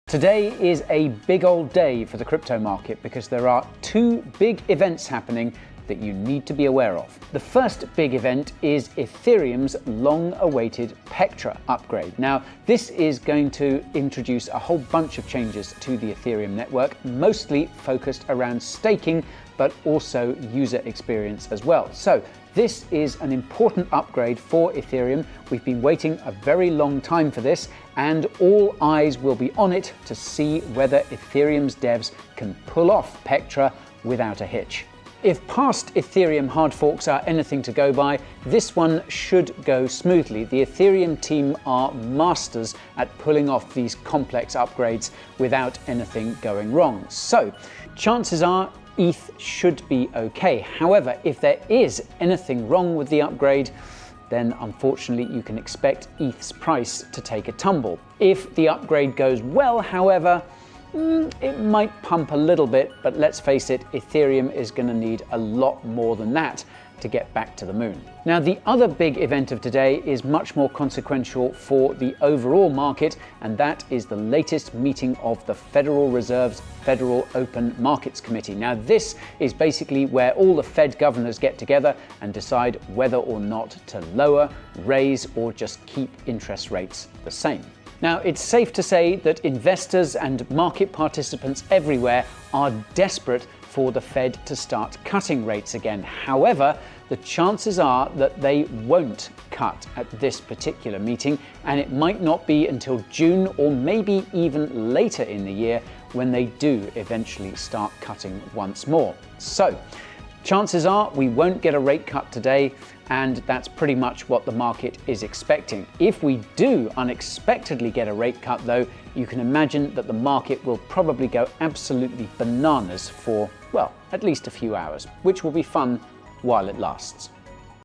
Today is a big old day for the crypto market because there are two big events happening that you need to be aware of. The first big event is Ethereum's long-awaited Petra upgrade. Now, this is going to introduce a whole bunch of changes to the Ethereum network, mostly focused around staking, but also user experience as well. So this is an important upgrade for Ethereum. We've been waiting a very long time for this, and all eyes will be on it to see whether Ethereum's devs can pull off Petra without a hitch. If past Ethereum hard forks are anything to go by, this one should go smoothly. The Ethereum team are masters at pulling off these complex upgrades without anything going wrong. So chances are ETH should be okay. However, if there is anything wrong with the upgrade, then unfortunately you can expect ETH's price to take a tumble. If the upgrade goes well, however, it might pump a little bit, but let's face it, Ethereum is going to need a lot more than that to get back to the moon. Now, the other big event of today is much more consequential for the overall market, and that is the latest meeting of the Federal Reserve's Federal Open Markets Committee. Now, this is basically where all the Fed governors get together and decide whether or not to lower, raise, or just keep interest rates the same. Now, it's safe to say that investors and market participants everywhere are desperate for the Fed to start cutting rates again. However, the chances are that they won't cut at this particular meeting, and it might not be until June or maybe even later in the year when they do eventually start cutting once more. So, chances are we won't get a rate cut today, and that's pretty much what the market is expecting. If we do unexpectedly get a rate cut though, you can imagine that the market will probably go absolutely bananas for, well, at least a few hours, which will be fun while it lasts.